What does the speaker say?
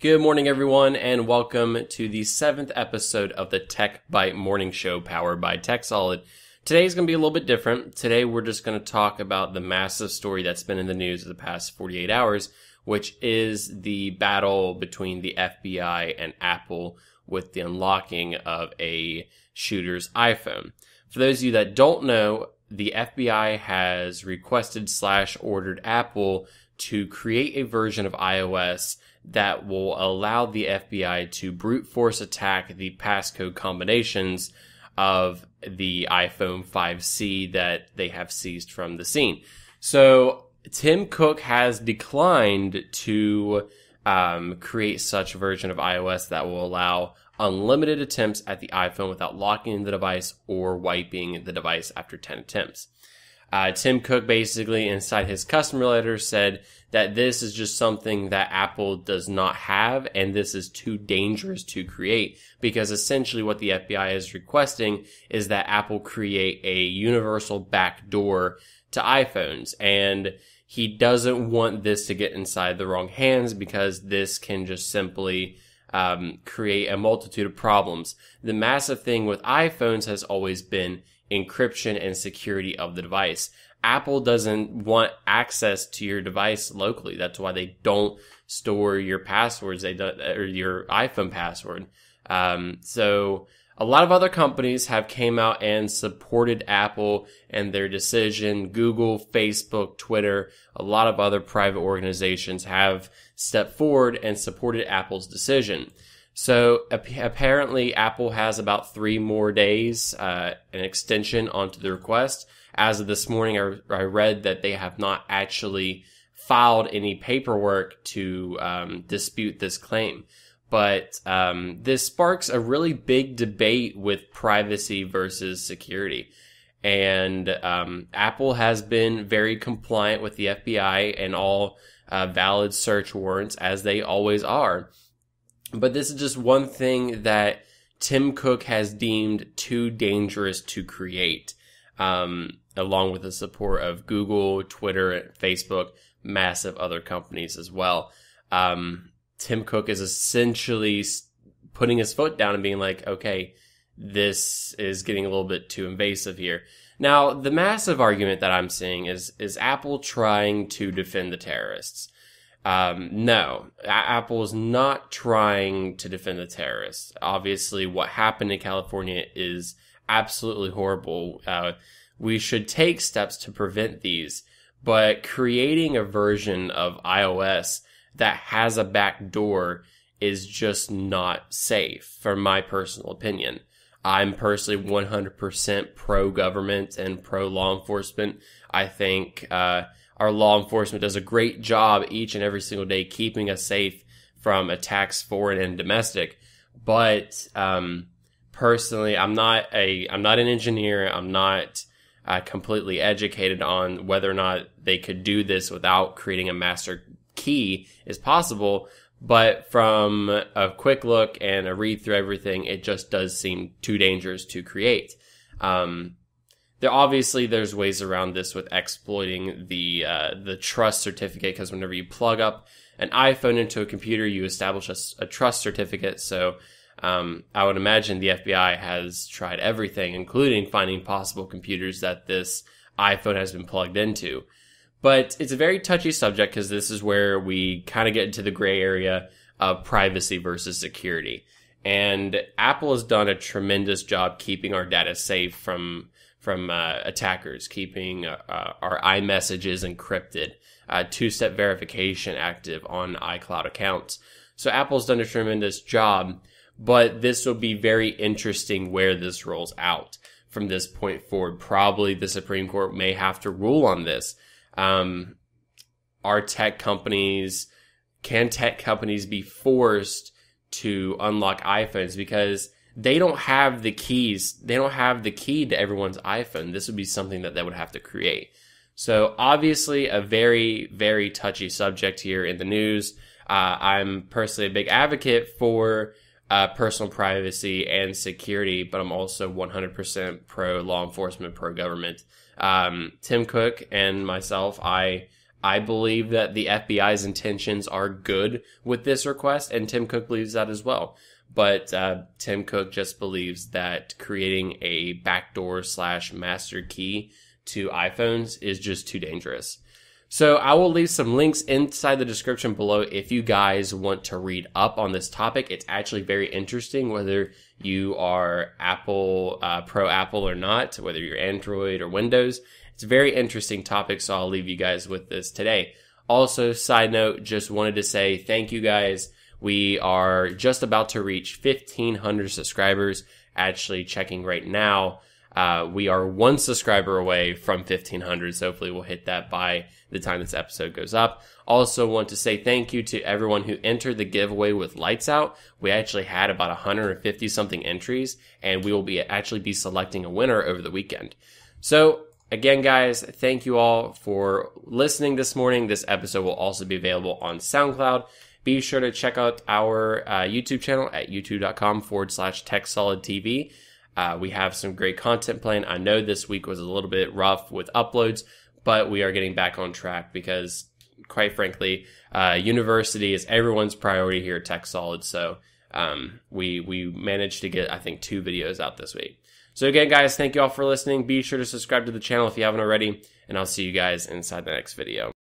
Good morning, everyone, and welcome to the 7th episode of the TechByte Morning Show powered by TechSolid. Today's going to be a little bit different. Today, we're just going to talk about the massive story that's been in the news of the past 48 hours, which is the battle between the FBI and Apple with the unlocking of a shooter's iPhone. For those of you that don't know, the FBI has requested/ordered Apple to create a version of iOS that will allow the FBI to brute force attack the passcode combinations of the iPhone 5C that they have seized from the scene. So Tim Cook has declined to create such a version of iOS that will allow unlimited attempts at the iPhone without locking the device or wiping the device after 10 attempts. Tim Cook basically inside his customer letter said that this is just something that Apple does not have, and this is too dangerous to create, because essentially what the FBI is requesting is that Apple create a universal backdoor to iPhones, and he doesn't want this to get inside the wrong hands because this can just simply create a multitude of problems. The massive thing with iPhones has always been encryption and security of the device. Apple doesn't want access to your device locally. That's why they don't store your passwords. They don't, or your iPhone password. So a lot of other companies have came out and supported Apple and their decision. Google, Facebook, Twitter, a lot of other private organizations have stepped forward and supported Apple's decision. So apparently Apple has about 3 more days, an extension onto the request. As of this morning, I read that they have not actually filed any paperwork to dispute this claim. But this sparks a really big debate with privacy versus security. And Apple has been very compliant with the FBI and all valid search warrants, as they always are. But this is just one thing that Tim Cook has deemed too dangerous to create, along with the support of Google, Twitter, Facebook, massive other companies as well. Tim Cook is essentially putting his foot down and being like, okay, this is getting a little bit too invasive here. Now, the massive argument that I'm seeing is Apple trying to defend the terrorists? No, Apple is not trying to defend the terrorists. Obviously, what happened in California is absolutely horrible. We should take steps to prevent these, but creating a version of iOS that has a backdoor is just not safe, from my personal opinion. I'm personally 100% pro-government and pro-law enforcement. I think our law enforcement does a great job each and every single day keeping us safe from attacks, foreign and domestic. But personally, I'm not an engineer. I'm not completely educated on whether or not they could do this without creating a master key is possible. But from a quick look and a read through everything, it just does seem too dangerous to create. There's ways around this with exploiting the trust certificate, because whenever you plug up an iPhone into a computer, you establish a trust certificate. So I would imagine the FBI has tried everything, including finding possible computers that this iPhone has been plugged into. But it's a very touchy subject, because this is where we kind of get into the gray area of privacy versus security. And Apple has done a tremendous job keeping our data safe from attackers, keeping our iMessages encrypted, two-step verification active on iCloud accounts. So Apple's done a tremendous job, but this will be very interesting where this rolls out from this point forward. Probably the Supreme Court may have to rule on this. Can tech companies be forced to unlock iPhones, because they don't have the keys. They don't have the key to everyone's iPhone. This would be something that they would have to create. So obviously a very, very touchy subject here in the news. I'm personally a big advocate for personal privacy and security, but I'm also 100% pro law enforcement, pro government. Tim Cook and myself, I I believe that the FBI's intentions are good with this request, and Tim Cook believes that as well. But Tim Cook just believes that creating a backdoor / master key to iPhones is just too dangerous. So I will leave some links inside the description below if you guys want to read up on this topic. It's actually very interesting, whether you are Apple, pro Apple or not, whether you're Android or Windows. It's a very interesting topic, so I'll leave you guys with this today. Also, side note, just wanted to say thank you guys. We are just about to reach 1,500 subscribers. Actually, checking right now, we are 1 subscriber away from 1,500, so hopefully we'll hit that by the time this episode goes up. Also want to say thank you to everyone who entered the giveaway with Lights Out. We actually had about 150 something entries, and we will actually be selecting a winner over the weekend. So again, guys, thank you all for listening this morning. This episode will also be available on SoundCloud. Be sure to check out our YouTube channel at youtube.com/TechSolidTV. We have some great content planned. I know this week was a little bit rough with uploads, but we are getting back on track because, quite frankly, university is everyone's priority here at TechSolid. So we managed to get, I think, 2 videos out this week. So again, guys, thank you all for listening. Be sure to subscribe to the channel if you haven't already, and I'll see you guys inside the next video.